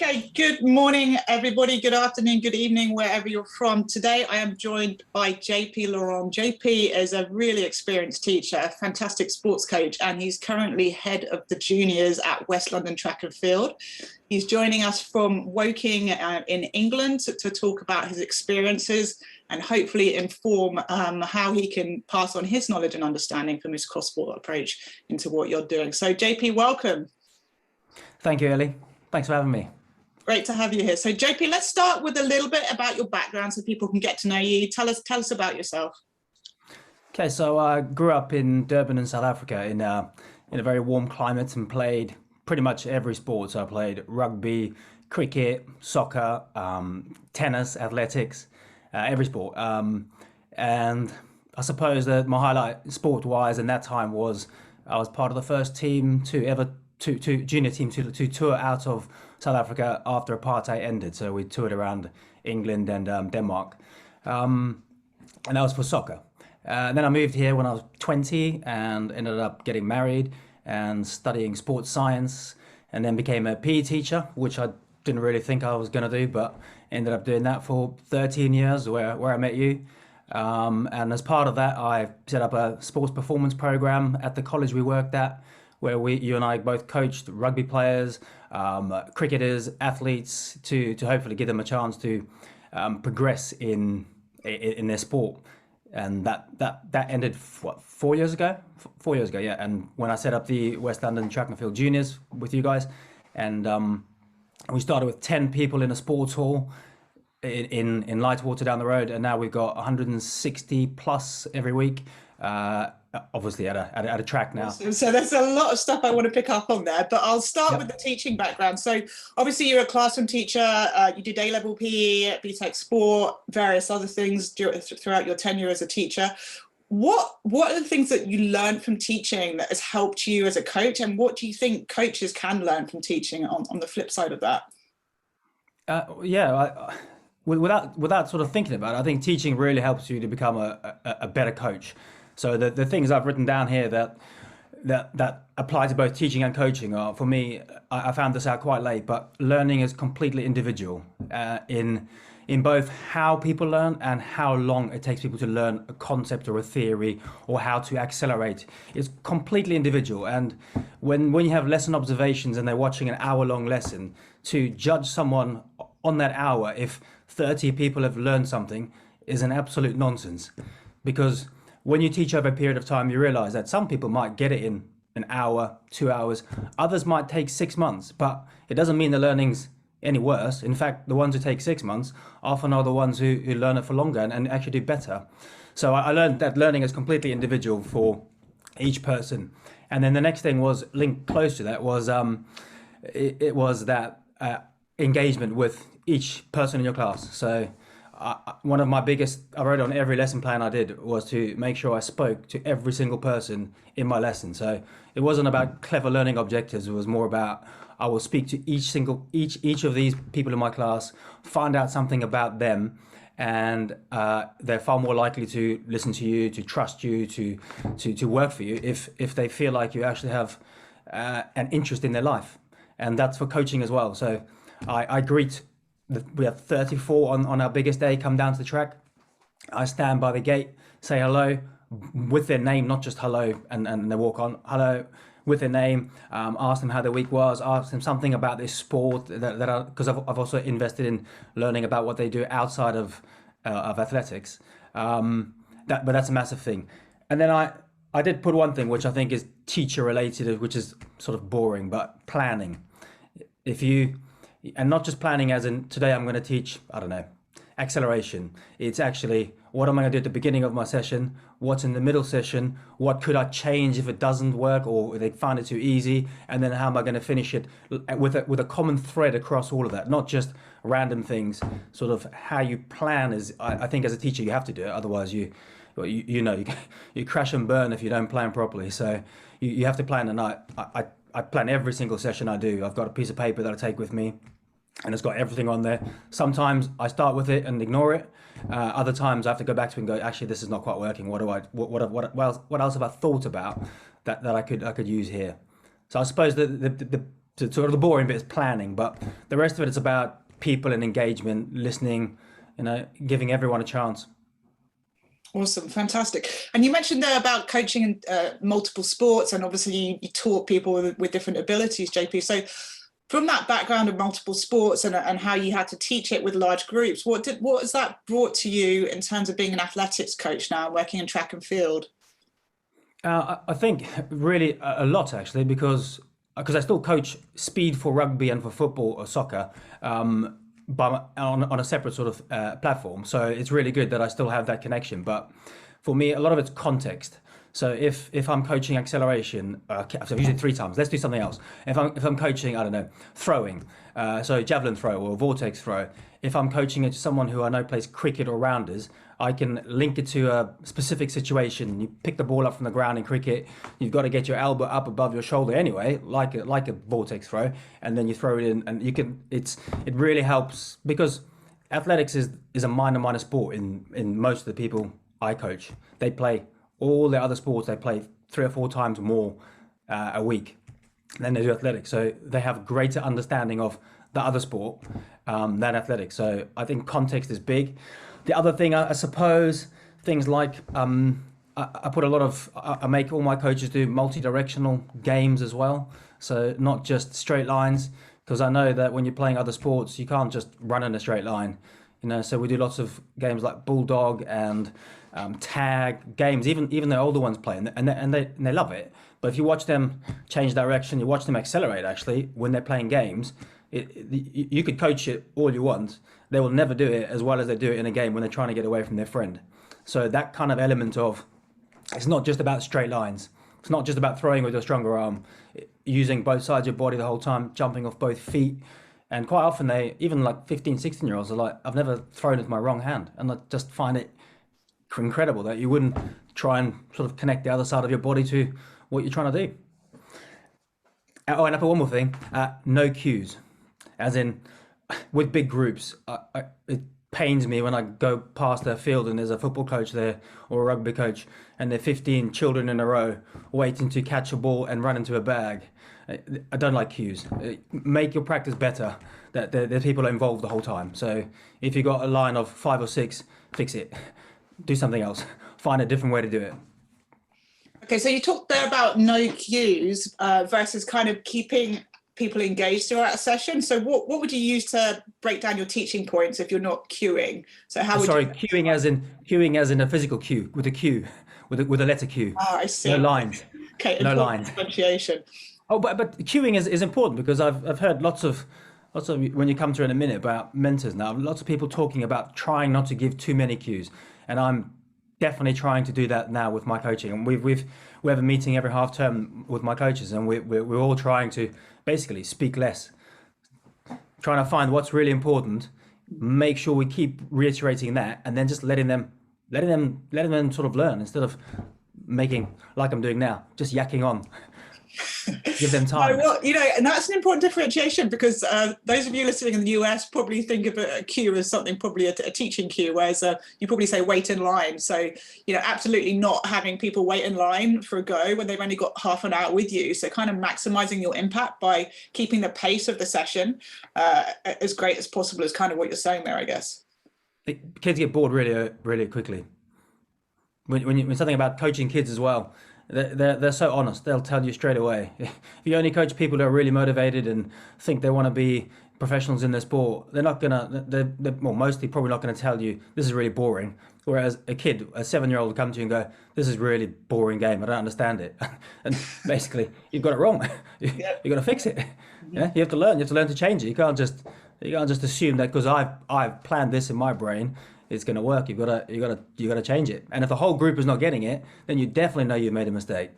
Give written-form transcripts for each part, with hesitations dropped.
Okay, good morning, everybody. Good afternoon, good evening, wherever you're from. Today, I am joined by JP Laurent. JP is a really experienced teacher, a fantastic sports coach, and he's currently head of the juniors at West London Track and Field. He's joining us from Woking in England to talk about his experiences and hopefully inform how he can pass on his knowledge and understanding from his cross-sport approach into what you're doing. So, JP, welcome. Thank you, Ellie. Thanks for having me. Great to have you here. So JP, let's start with a little bit about your background so people can get to know you. Tell us about yourself. Okay, so I grew up in Durban in South Africa in a very warm climate and played pretty much every sport. So I played rugby, cricket, soccer, tennis, athletics, every sport. And I suppose that my highlight sport-wise in that time was I was part of the first team junior team to tour out of South Africa after apartheid ended. So we toured around England and Denmark, and that was for soccer. Then I moved here when I was 20 and ended up getting married and studying sports science, and then became a PE teacher, which I didn't really think I was going to do, but ended up doing that for 13 years, where I met you. And as part of that, I set up a sports performance program at the college we worked at, where you and I both coached rugby players, cricketers, athletes, to hopefully give them a chance to progress in their sport. And that ended 4 years ago? 4 years ago, yeah. And when I set up the West London Track and Field Juniors with you guys, and we started with 10 people in a sports hall in Lightwater down the road, and now we've got 160 plus every week. Obviously at a track now. So there's a lot of stuff I want to pick up on there, but I'll start with the teaching background. So obviously you're a classroom teacher, you did A-level PE, BTEC sport, various other things throughout your tenure as a teacher. What are the things that you learned from teaching that has helped you as a coach, and what do you think coaches can learn from teaching on the flip side of that? Without sort of thinking about it, I think teaching really helps you to become a better coach. So the things I've written down here that apply to both teaching and coaching are, for me, I found this out quite late, but learning is completely individual in both how people learn and how long it takes people to learn a concept or a theory or how to accelerate. It's completely individual. And when you have lesson observations and they're watching an hour-long lesson, to judge someone on that hour if 30 people have learned something is an absolute nonsense. Because when you teach over a period of time, you realize that some people might get it in an hour, 2 hours. Others might take 6 months, but it doesn't mean the learning's any worse. In fact, the ones who take 6 months often are the ones who learn it for longer and actually do better. So I learned that learning is completely individual for each person. And then the next thing was linked close to that was it was that engagement with each person in your class. So one of my biggest, I wrote on every lesson plan I did, was to make sure I spoke to every single person in my lesson. So it wasn't about clever learning objectives. It was more about I will speak to each of these people in my class, find out something about them, and they're far more likely to listen to you, to trust you, to work for you if they feel like you actually have an interest in their life. And that's for coaching as well. So I greet. We have 34 on our biggest day come down to the track. I stand by the gate, say hello with their name, not just hello, and they walk on. Hello with their name, ask them how their week was, ask them something about this sport because I've also invested in learning about what they do outside of athletics. But that's a massive thing. And then I did put one thing which I think is teacher related, which is sort of boring, but planning. And not just planning as in today I'm going to teach, I don't know, acceleration. It's actually what am I going to do at the beginning of my session, what's in the middle session, what could I change if it doesn't work or they find it too easy, and then how am I going to finish it with a common thread across all of that, not just random things. Sort of how you plan is, I think as a teacher you have to do it, otherwise you crash and burn if you don't plan properly. So you have to plan, and I plan every single session I do. I've got a piece of paper that I take with me, and it's got everything on there. Sometimes I start with it and ignore it. Other times I have to go back to it and go, actually, this is not quite working. What else have I thought about that I could use here? So I suppose the sort of the boring bit is planning, but the rest of it is about people and engagement, listening, giving everyone a chance. Awesome, fantastic. And you mentioned there about coaching in multiple sports, and obviously you taught people with different abilities, JP. So from that background of multiple sports and how you had to teach it with large groups, what has that brought to you in terms of being an athletics coach now, working in track and field? I think really a lot, actually, because I still coach speed for rugby and for football or soccer, but on a separate sort of platform. So it's really good that I still have that connection. But for me, a lot of it's context. So if I'm coaching acceleration, so I've used it 3 times. Let's do something else. If I'm coaching, I don't know, throwing, so javelin throw or vortex throw. If I'm coaching it to someone who I know plays cricket or rounders, I can link it to a specific situation. You pick the ball up from the ground in cricket, you've got to get your elbow up above your shoulder anyway, like a vortex throw, and then you throw it in, and you can. It really helps because athletics is a minor sport in most of the people I coach. They play all the other sports. They play 3 or 4 times more a week than they do athletics. So they have greater understanding of the other sport than athletics. So I think context is big. The other thing, I suppose, things like I put a lot of, I make all my coaches do multi-directional games as well. So not just straight lines, because I know that when you're playing other sports, you can't just run in a straight line. So we do lots of games like bulldog and tag games. Even the older ones play, and they love it. But if you watch them change direction, you watch them accelerate. Actually, when they're playing games, you could coach it all you want. They will never do it as well as they do it in a game when they're trying to get away from their friend. So that kind of element of, it's not just about straight lines. It's not just about throwing with your stronger arm, using both sides of your body the whole time, jumping off both feet. And quite often even like 15, 16-year-olds are like, I've never thrown with my wrong hand. And I just find it incredible that you wouldn't try and sort of connect the other side of your body to what you're trying to do. Oh, and I put one more thing, no cues. As in, with big groups, it pains me when I go past their field and there's a football coach there or a rugby coach and there are 15 children in a row waiting to catch a ball and run into a bag. I don't like cues. Make your practice better, that there's people involved the whole time. So if you've got a line of 5 or 6, fix it. Do something else. Find a different way to do it. Okay, so you talked there about no cues versus kind of keeping people engaged throughout a session. So what would you use to break down your teaching points if you're not cueing? So how would you... Cueing as in a physical cue, with a cue, with a letter Q. I see. No lines. Okay, no lines. Differentiation. Oh, but cueing is important because I've heard lots of when you come to it in a minute about mentors now, lots of people talking about trying not to give too many cues, and I'm definitely trying to do that now with my coaching. And we have a meeting every half term with my coaches, and we're all trying to basically speak less, trying to find what's really important, make sure we keep reiterating that, and then just letting them sort of learn instead of making like I'm doing now, just yakking on. Give them time. Well, and that's an important differentiation because those of you listening in the US probably think of a cue as something probably a teaching cue, whereas you probably say wait in line. So, absolutely not having people wait in line for a go when they've only got half an hour with you. So kind of maximizing your impact by keeping the pace of the session as great as possible is kind of what you're saying there, I guess. Kids get bored really, really quickly. When something about coaching kids as well, they're so honest. They'll tell you straight away. If you only coach people who are really motivated and think they want to be professionals in their sport, they're mostly probably not going to tell you this is really boring. Whereas a kid, a 7-year-old, will come to you and go, "This is a really boring game. I don't understand it." And basically, you've got it wrong. You've got to fix it. Yeah, you have to learn. You have to learn to change it. You can't just assume that because I've planned this in my brain, it's going to work. You got to change it. And if the whole group is not getting it, then you definitely know you've made a mistake.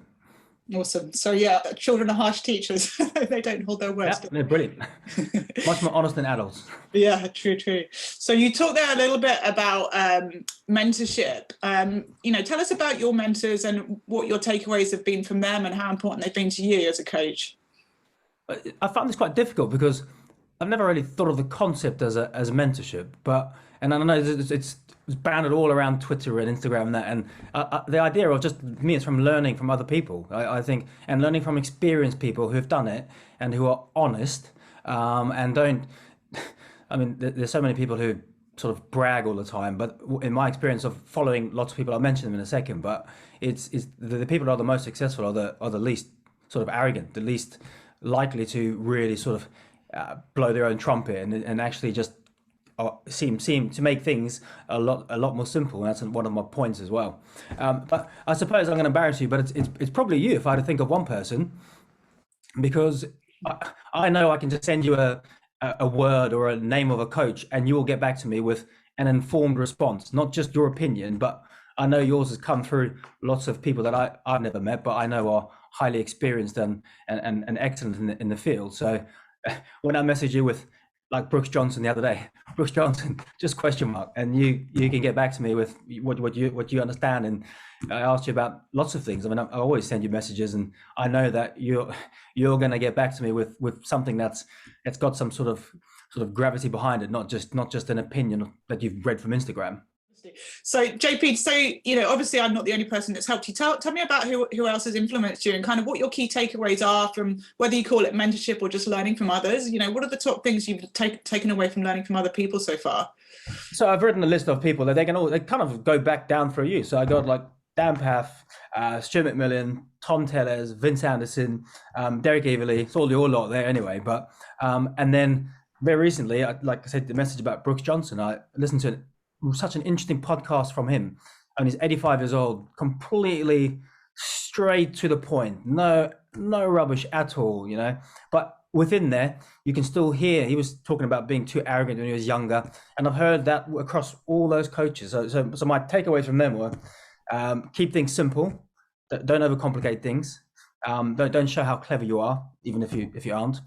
Awesome. So yeah, children are harsh teachers. They don't hold their words. Yeah, they're brilliant. Much more honest than adults. Yeah, true. So you talked there a little bit about mentorship. Tell us about your mentors and what your takeaways have been from them and how important they've been to you as a coach. I found this quite difficult because I've never really thought of the concept as a mentorship, but And I know it's banded all around Twitter and Instagram and that. And the idea of just me is from learning from other people, I think, and learning from experienced people who have done it and who are honest, and don't. I mean, there's so many people who sort of brag all the time, but in my experience of following lots of people, I'll mention them in a second, but it's the people that are the most successful are the least sort of arrogant, the least likely to really sort of blow their own trumpet and actually just seem to make things a lot more simple. And that's one of my points as well. But I suppose I'm going to embarrass you, but it's probably you if I had to think of one person, because I know I can just send you a word or a name of a coach and you will get back to me with an informed response, not just your opinion, but I know yours has come through lots of people that I've never met, but I know are highly experienced and excellent in the field. So when I message you with like Brooks Johnson the other day, Brooks Johnson, just question mark, and you can get back to me with what you understand. And I asked you about lots of things. I mean, I always send you messages, and I know that you're going to get back to me with something that's got some sort of gravity behind it, not just an opinion that you've read from Instagram. So JP, so obviously I'm not the only person that's helped you. Tell me about who else has influenced you and kind of what your key takeaways are from whether you call it mentorship or just learning from others. What are the top things you've taken away from learning from other people so far? So I've written a list of people that they kind of go back down through you. So I got like Dan Paff, Stuart McMillan, Tom Tellez, Vince Anderson, Derek Everly. It's all your lot there anyway. But and then very recently, like I said, the message about Brooks Johnson, I listened to such an interesting podcast from him, and he's 85 years old, completely straight to the point, no rubbish at all, but within there you can still hear he was talking about being too arrogant when he was younger, and I've heard that across all those coaches. So my takeaways from them were keep things simple, don't overcomplicate things, don't show how clever you are even if you aren't,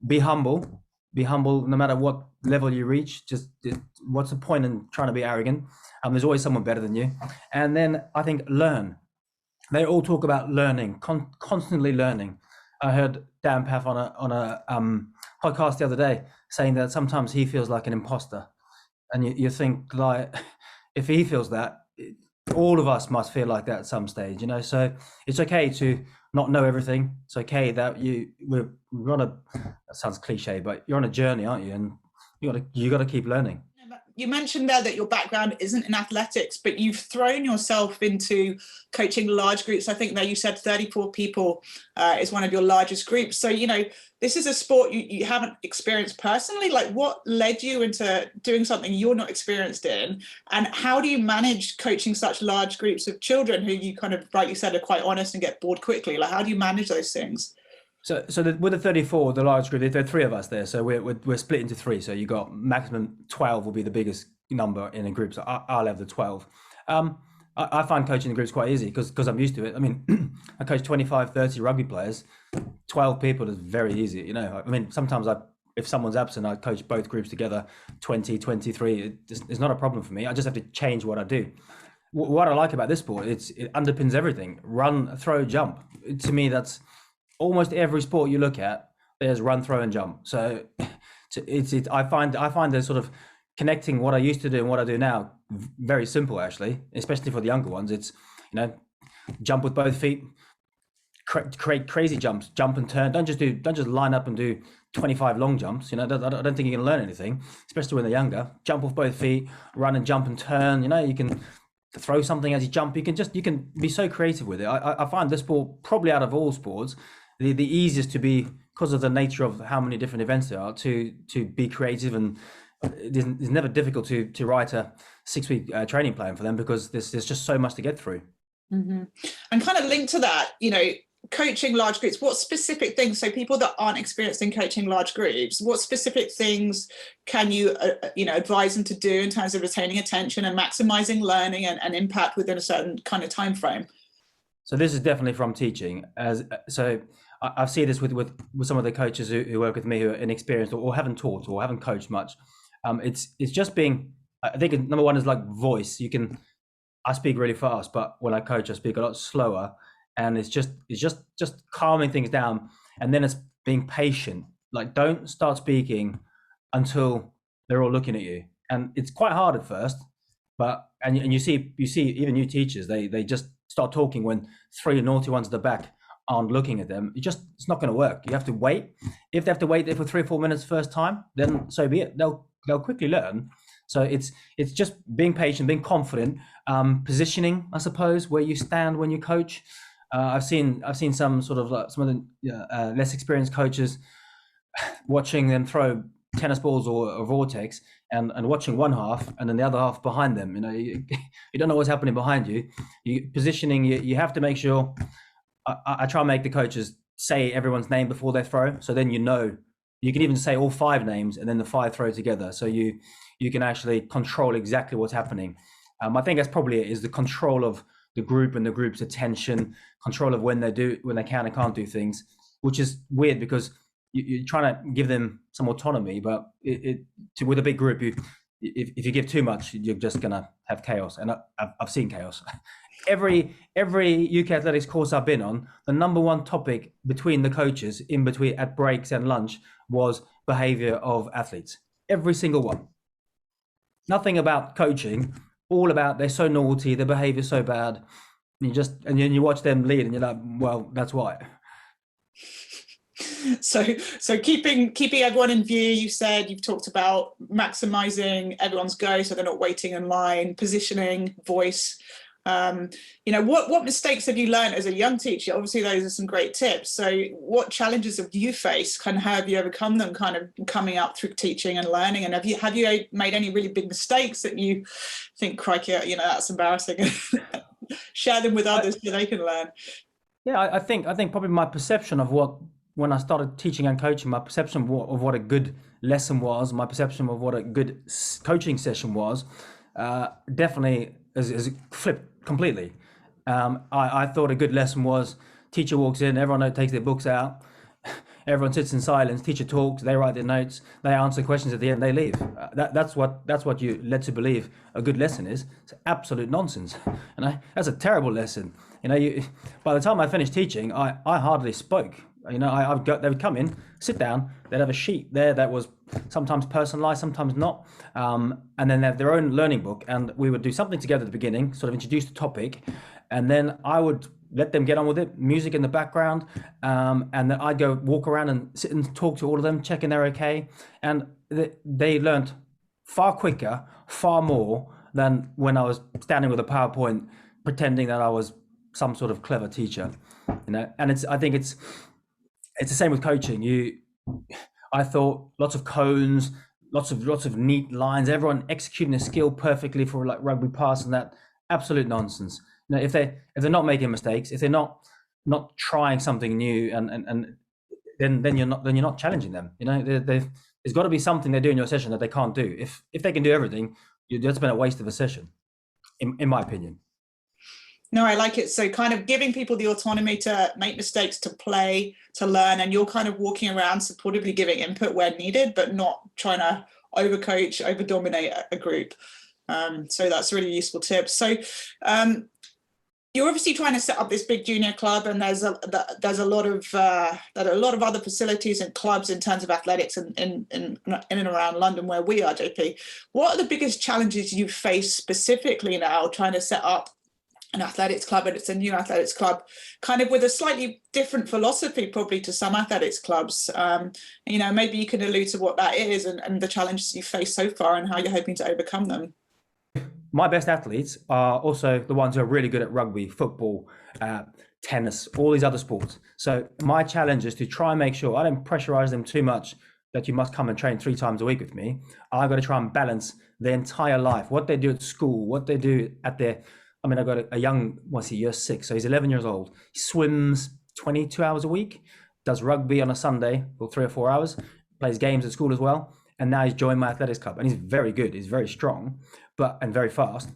be humble no matter what level you reach. Just what's the point in trying to be arrogant? There's always someone better than you. And then I think learn. They all talk about learning, constantly learning. I heard Dan Paff on a podcast the other day saying that sometimes he feels like an imposter, and you think, like, if he feels that, all of us must feel like that at some stage, so it's okay to not know everything. It's okay that we're on that sounds cliche, but you're on a journey, aren't you? And you got to keep learning. You mentioned there that your background isn't in athletics, but you've thrown yourself into coaching large groups. I think there you said 34 people is one of your largest groups. So, this is a sport you haven't experienced personally. Like, what led you into doing something you're not experienced in? And how do you manage coaching such large groups of children who you kind of, like you said, are quite honest and get bored quickly? Like, how do you manage those things? So with the 34, the large group, there are three of us there. So we're split into three. So you got maximum 12 will be the biggest number in a group. So I'll have the 12. I find coaching the groups quite easy because I'm used to it. I mean, I coach 25, 30 rugby players. 12 people is very easy. I mean, sometimes if someone's absent, I coach both groups together, 20, 23. It's not a problem for me. I just have to change what I do. What I like about this sport, it underpins everything. Run, throw, jump. To me, that's almost every sport you look at, there's run, throw, and jump. So I find the sort of connecting what I used to do and what I do now very simple, actually, especially for the younger ones. It's jump with both feet, create crazy jumps, jump and turn. Don't just line up and do 25 long jumps. I don't think you're going to learn anything, especially when they're younger. Jump with both feet, run and jump and turn. You can throw something as you jump. You can be so creative with it. I find this sport, probably out of all sports, the easiest to be, because of the nature of how many different events there are, to be creative, and it's never difficult to write a 6-week training plan for them, because there's just so much to get through. Mm-hmm. And kind of linked to that, coaching large groups, what specific things, so people that aren't experienced in coaching large groups, what specific things can you advise them to do in terms of retaining attention and maximizing learning and impact within a certain kind of time frame? So this is definitely from teaching. I see this with some of the coaches who work with me who are inexperienced or haven't taught or haven't coached much. It's just being, I think number one is like voice. I speak really fast, but when I coach, I speak a lot slower, and it's just calming things down. And then it's being patient. Like, don't start speaking until they're all looking at you. and it's quite hard at first. But and you see even new teachers, they just start talking when three naughty ones at the back aren't looking at them. It's not going to work. You have to wait. If they have to wait there for 3 or 4 minutes first time, then so be it. They'll quickly learn. So it's just being patient, being confident, positioning, I suppose, where you stand when you coach. I've seen some sort of like some of the less experienced coaches watching them throw tennis balls or a vortex and watching one half and then the other half behind them. You know, you don't know what's happening behind you. Positioning, you have to make sure. I try and make the coaches say everyone's name before they throw, so then you know. You can even say all 5 names and then the 5 throw together, so you can actually control exactly what's happening. I think that's probably it, is the control of the group and the group's attention, control of when they can and can't do things, which is weird because you're trying to give them some autonomy, but with a big group, if you give too much, you're just gonna have chaos, and I've seen chaos. Every UK athletics course I've been on, the number one topic between the coaches in between at breaks and lunch was behavior of athletes. Every single one. Nothing about coaching, all about they're so naughty, their behavior's so bad. And then you watch them lead and you're like, well, that's why. So keeping everyone in view, you've talked about maximizing everyone's go so they're not waiting in line, positioning, voice. What mistakes have you learned as a young teacher? Obviously, those are some great tips. So what challenges have you faced? Kind of how have you overcome them kind of coming up through teaching and learning? And have you made any really big mistakes that you think, crikey, that's embarrassing? Share them with others so they can learn. Yeah, I think probably my perception of when I started teaching and coaching, my perception of what a good lesson was, my perception of what a good coaching session was, definitely has flipped completely. I thought a good lesson was teacher walks in, everyone takes their books out, everyone sits in silence, teacher talks, they write their notes, they answer questions at the end, they leave. That's what you led to believe a good lesson is. It's absolute nonsense. That's a terrible lesson. By the time I finished teaching, I hardly spoke. They would come in, sit down, they'd have a sheet there that was sometimes personalized, sometimes not. And then they have their own learning book, and we would do something together at the beginning, sort of introduce the topic, and then I would let them get on with it, music in the background, and then I'd go walk around and sit and talk to all of them, checking they're okay. And they learned far quicker, far more than when I was standing with a PowerPoint pretending that I was some sort of clever teacher. And I think it's the same with coaching. I thought lots of cones, lots of neat lines, everyone executing a skill perfectly for like rugby pass, and that absolute nonsense. If they're not making mistakes, if they're not trying something new, and then you're not challenging them. There's got to be something they do in your session that they can't do. If they can do everything, that's been a waste of a session, in my opinion. No, I like it. So kind of giving people the autonomy to make mistakes, to play, to learn, and you're kind of walking around supportively giving input where needed, but not trying to overcoach, overdominate a group. So that's a really useful tip. So you're obviously trying to set up this big junior club, and there's a lot of other facilities and clubs in terms of athletics in and around London where we are, JP. What are the biggest challenges you face specifically now trying to set up an athletics club, and it's a new athletics club, kind of with a slightly different philosophy probably to some athletics clubs? Maybe you can allude to what that is and the challenges you face so far and how you're hoping to overcome them. My best athletes are also the ones who are really good at rugby, football, tennis, all these other sports. So my challenge is to try and make sure I don't pressurize them too much that you must come and train 3 times a week with me. I've got to try and balance their entire life, what they do at school, what they do at their... I've got a young, year 6, so he's 11 years old. He swims 22 hours a week, does rugby on a Sunday for 3 or 4 hours, plays games at school as well, and now he's joined my athletics club. And he's very good, he's very strong, and very fast.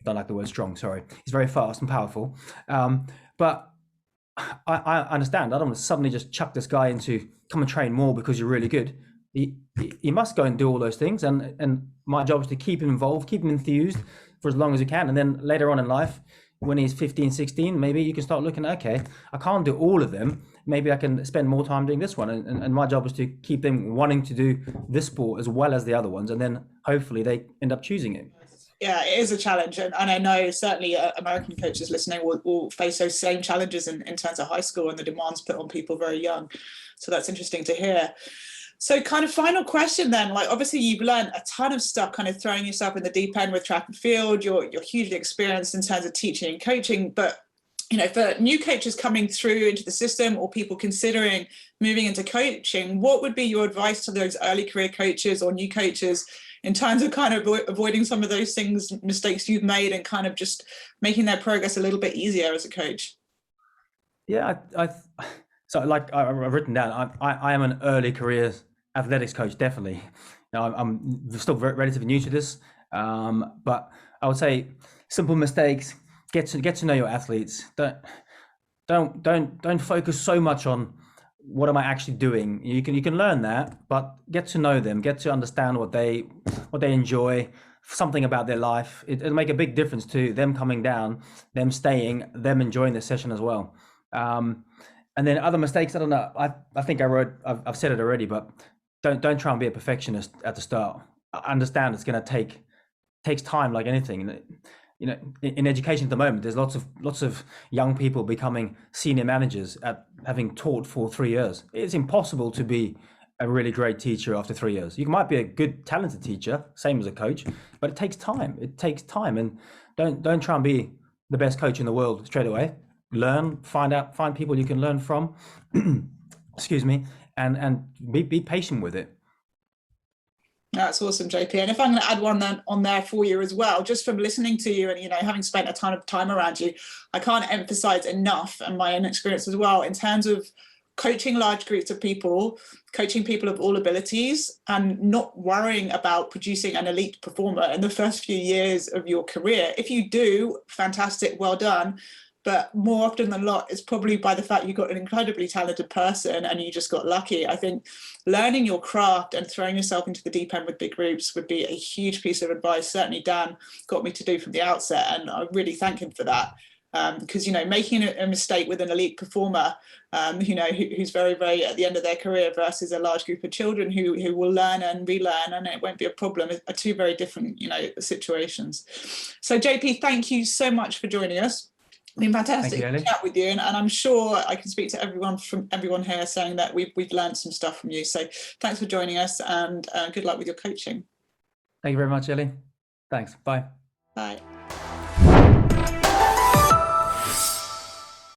Don't like the word strong, sorry. He's very fast and powerful. But I understand, I don't want to suddenly just chuck this guy into come and train more because you're really good. He must go and do all those things, and my job is to keep him involved, keep him enthused for as long as you can, and then later on in life, when he's 15, 16, maybe you can start looking at, okay, I can't do all of them. Maybe I can spend more time doing this one. And my job is to keep them wanting to do this sport as well as the other ones. And then hopefully they end up choosing it. Yeah, it is a challenge. And I know certainly American coaches listening will face those same challenges in terms of high school and the demands put on people very young. So that's interesting to hear. So kind of final question then, like obviously you've learned a ton of stuff, kind of throwing yourself in the deep end with track and field. You're hugely experienced in terms of teaching and coaching, but for new coaches coming through into the system or people considering moving into coaching, what would be your advice to those early career coaches or new coaches in terms of kind of avoiding some of those mistakes you've made and kind of just making their progress a little bit easier as a coach? Yeah, so like I've written down, I am an early career athletics coach, definitely. I'm still relatively new to this, but I would say simple mistakes. Get to know your athletes. Don't focus so much on what am I actually doing. You can learn that, but get to know them. Get to understand what they enjoy, something about their life. It'll make a big difference to them coming down, them staying, them enjoying the session as well. And then other mistakes, I don't know. I think I've said it already, but don't try and be a perfectionist at the start. I understand it's going to takes time, like anything. In education at the moment, there's lots of young people becoming senior managers at having taught for 3 years. It's impossible to be a really great teacher after 3 years. You might be a good, talented teacher, same as a coach, but it takes time. It takes time, and don't try and be the best coach in the world straight away. Learn, find people you can learn from. Excuse me, and be patient with it. That's awesome, JP. And if I'm going to add one then on there for you as well, just from listening to you and having spent a ton of time around you, I can't emphasize enough, and my own experience as well, in terms of coaching large groups of people, coaching people of all abilities, and not worrying about producing an elite performer in the first few years of your career. If you do, fantastic, well done. But more often than not, it's probably by the fact you got an incredibly talented person and you just got lucky. I think learning your craft and throwing yourself into the deep end with big groups would be a huge piece of advice. Certainly Dan got me to do from the outset, and I really thank him for that. Because, making a mistake with an elite performer, who's very, very at the end of their career versus a large group of children who will learn and relearn, and it won't be a problem, are two very different, situations. So JP, thank you so much for joining us. It's been fantastic to chat with you, and I'm sure I can speak to everyone here saying that we've learned some stuff from you. So thanks for joining us, and good luck with your coaching. Thank you very much, Ellie. Thanks. Bye. Bye.